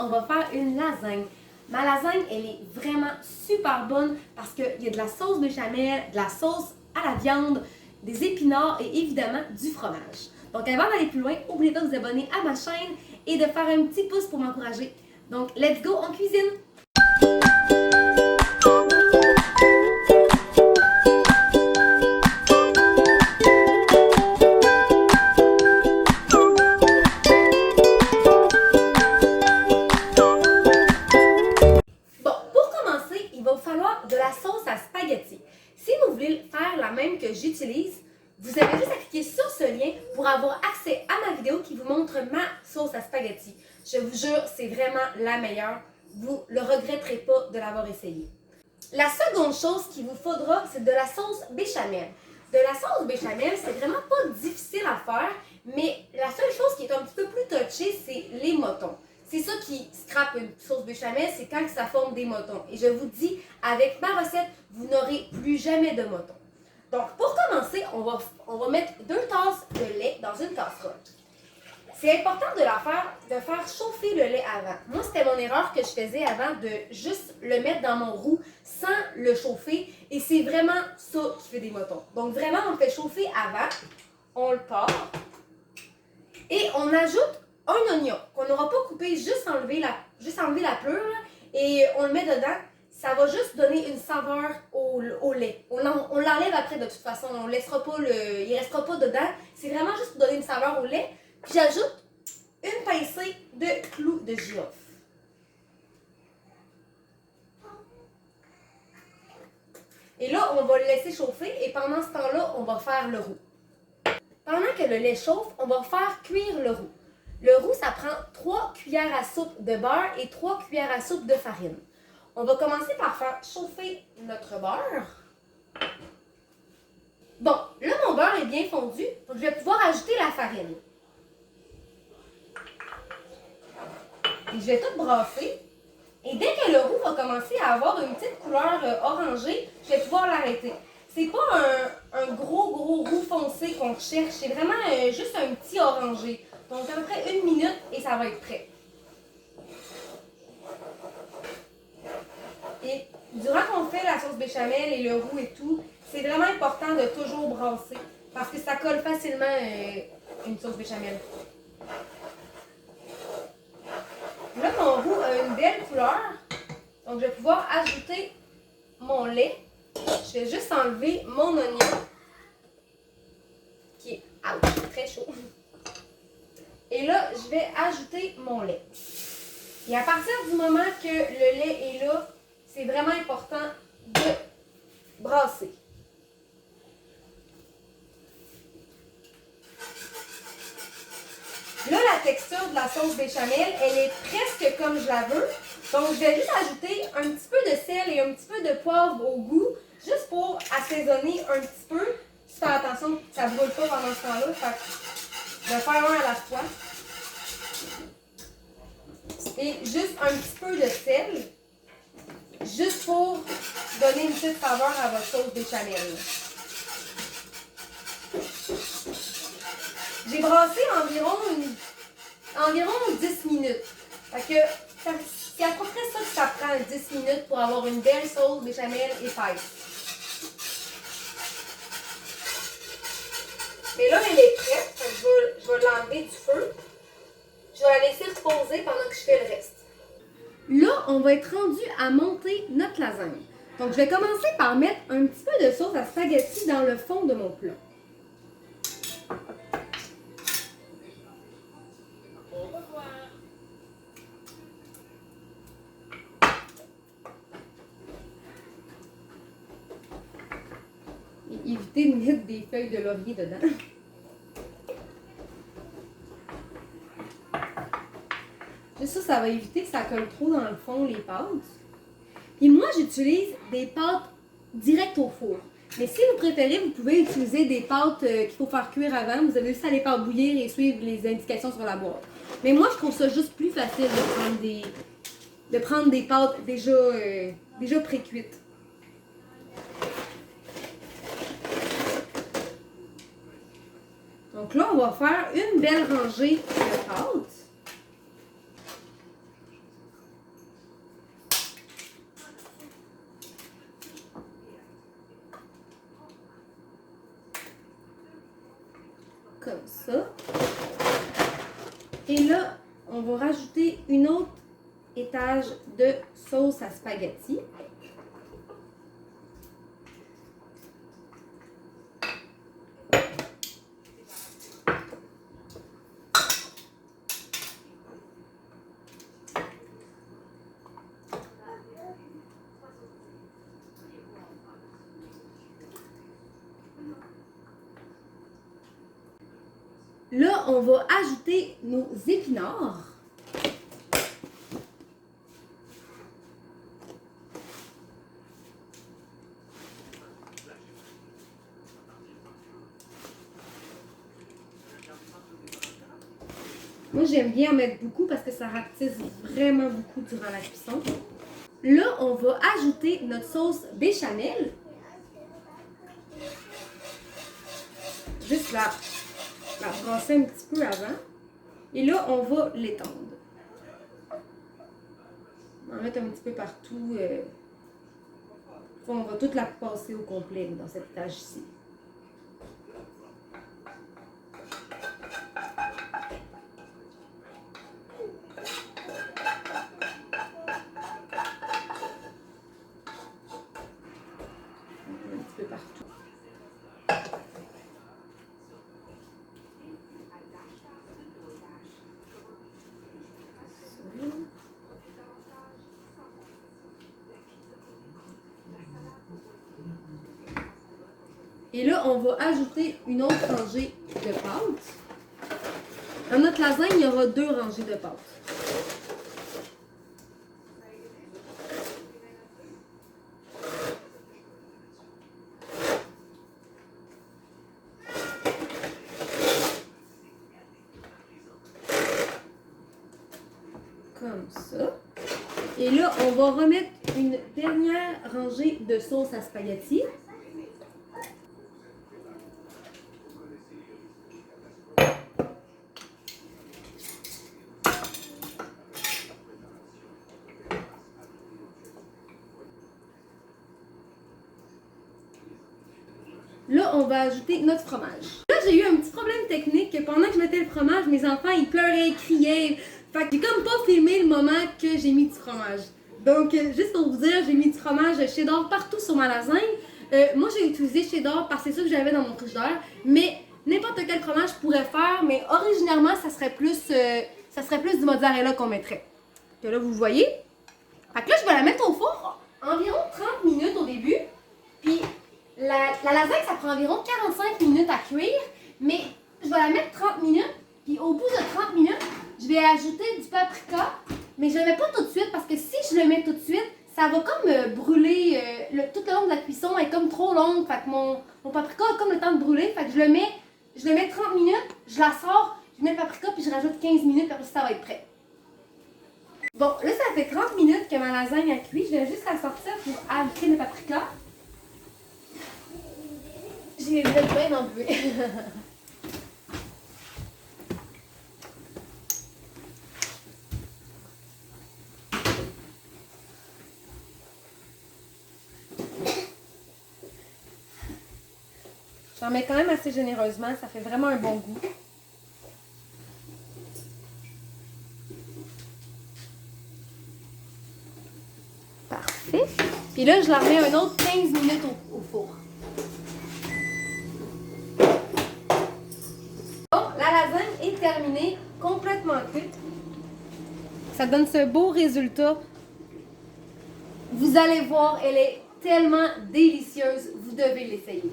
on va faire une lasagne. Ma lasagne, elle est vraiment super bonne parce qu'il y a de la sauce béchamel, de la sauce à la viande, des épinards et évidemment du fromage. Donc avant d'aller plus loin, n'oubliez pas de vous abonner à ma chaîne et de faire un petit pouce pour m'encourager. Donc let's go en cuisine! De la sauce à spaghetti. Si vous voulez faire la même que j'utilise, vous avez juste à cliquer sur ce lien pour avoir accès à ma vidéo qui vous montre ma sauce à spaghetti. Je vous jure, c'est vraiment la meilleure. Vous ne le regretterez pas de l'avoir essayé. La seconde chose qu'il vous faudra, c'est de la sauce béchamel. De la sauce béchamel, c'est vraiment pas difficile à faire, mais la seule chose qui est un petit peu plus touchée, c'est les motons. C'est ça qui scrape une sauce béchamel, c'est quand ça forme des motons. Et je vous dis, avec ma recette, vous n'aurez plus jamais de motons. Donc, pour commencer, on va mettre 2 tasses de lait dans une casserole. C'est important de faire chauffer le lait avant. Moi, c'était mon erreur que je faisais avant de juste le mettre dans mon roux sans le chauffer. Et c'est vraiment ça qui fait des motons. Donc, vraiment, on le fait chauffer avant. On le part. Et on ajoute un oignon qu'on n'aura pas coupé, juste enlever la pleure et on le met dedans. Ça va juste donner une saveur au lait. On l'enlève après de toute façon, il ne restera pas dedans. C'est vraiment juste pour donner une saveur au lait. Puis j'ajoute une pincée de clous de girofle. Et là, on va le laisser chauffer et pendant ce temps-là, on va faire le roux. Pendant que le lait chauffe, on va faire cuire le roux. Le roux, ça prend 3 cuillères à soupe de beurre et 3 cuillères à soupe de farine. On va commencer par faire chauffer notre beurre. Bon, là, mon beurre est bien fondu, donc je vais pouvoir ajouter la farine. Et je vais tout brasser. Et dès que le roux va commencer à avoir une petite couleur orangée, je vais pouvoir l'arrêter. C'est pas un gros roux foncé qu'on recherche, c'est vraiment juste un petit orangé. Donc à peu près 1 minute et ça va être prêt. Et durant qu'on fait la sauce béchamel et le roux et tout, c'est vraiment important de toujours brasser parce que ça colle facilement une sauce béchamel. Là, mon roux a une belle couleur, donc je vais pouvoir ajouter mon lait. Je vais juste enlever mon oignon qui est très chaud. Et là, je vais ajouter mon lait. Et à partir du moment que le lait est là, c'est vraiment important de brasser. Là, la texture de la sauce béchamel, elle est presque comme je la veux. Donc, je vais juste ajouter un petit peu de sel et un petit peu de poivre au goût, juste pour assaisonner un petit peu. Juste faire attention que ça ne brûle pas pendant ce temps-là. Je vais faire un à la fois. Et juste un petit peu de sel. Juste pour donner une petite saveur à votre sauce béchamel. J'ai brassé environ 10 minutes. Fait que c'est à peu près ça que ça prend 10 minutes pour avoir une belle sauce béchamel épaisse. Mais là, elle est prête. Je vais l'enlever du feu. Je vais la laisser reposer pendant que je fais le reste. Là, on va être rendu à monter notre lasagne. Donc, je vais commencer par mettre un petit peu de sauce à spaghetti dans le fond de mon plat. Et éviter de mettre des feuilles de laurier dedans. Juste ça va éviter que ça colle trop dans le fond, les pâtes. Et moi, j'utilise des pâtes directes au four. Mais si vous préférez, vous pouvez utiliser des pâtes qu'il faut faire cuire avant. Vous avez juste à les faire bouillir et suivre les indications sur la boîte. Mais moi, je trouve ça juste plus facile de prendre des pâtes déjà pré-cuites. Donc là, on va faire une belle rangée de pâtes. ça. Et là, on va rajouter une autre étage de sauce à spaghetti. Là, on va ajouter nos épinards. Moi, j'aime bien en mettre beaucoup parce que ça rapetisse vraiment beaucoup durant la cuisson. Là, on va ajouter notre sauce béchamel. Juste la brasser un petit peu avant. Et là, on va l'étendre. On va en mettre un petit peu partout. On va toute la passer au complet dans cet étage ici. Un petit peu partout. Et là, on va ajouter une autre rangée de pâtes. Dans notre lasagne, il y aura 2 rangées de pâtes. Comme ça. Et là, on va remettre une dernière rangée de sauce à spaghetti. Là, on va ajouter notre fromage. Là, j'ai eu un petit problème technique que pendant que je mettais le fromage, mes enfants, ils pleuraient, ils criaient. Fait que j'ai comme pas filmé le moment que j'ai mis du fromage. Donc, juste pour vous dire, j'ai mis du fromage cheddar partout sur ma lasagne. Moi, j'ai utilisé cheddar parce que c'est ça que j'avais dans mon frigidaire. Mais n'importe quel fromage je pourrais faire, mais originairement, ça serait plus du mozzarella qu'on mettrait. Que là, vous voyez. Fait que là, je vais la mettre au four environ 30 minutes au début. Puis, la lasagne, ça prend environ 45 minutes à cuire, mais je vais la mettre 30 minutes, puis au bout de 30 minutes, je vais ajouter du paprika, mais je ne le mets pas tout de suite, parce que si je le mets tout de suite, ça va comme brûler, tout le long de la cuisson est comme trop longue, fait que mon paprika a comme le temps de brûler, fait que je le mets 30 minutes, je la sors, je mets le paprika, puis je rajoute 15 minutes, puis après ça va être prêt. Bon, là ça fait 30 minutes que ma lasagne a cuit, je vais juste la sortir pour ajouter le paprika. J'ai bien enlevé. J'en mets quand même assez généreusement, ça fait vraiment un bon goût. Parfait. Puis là, je la remets un autre 15 minutes au four. Bon, la lasagne est terminée, complètement cuite. Ça donne ce beau résultat. Vous allez voir, elle est tellement délicieuse. Vous devez l'essayer.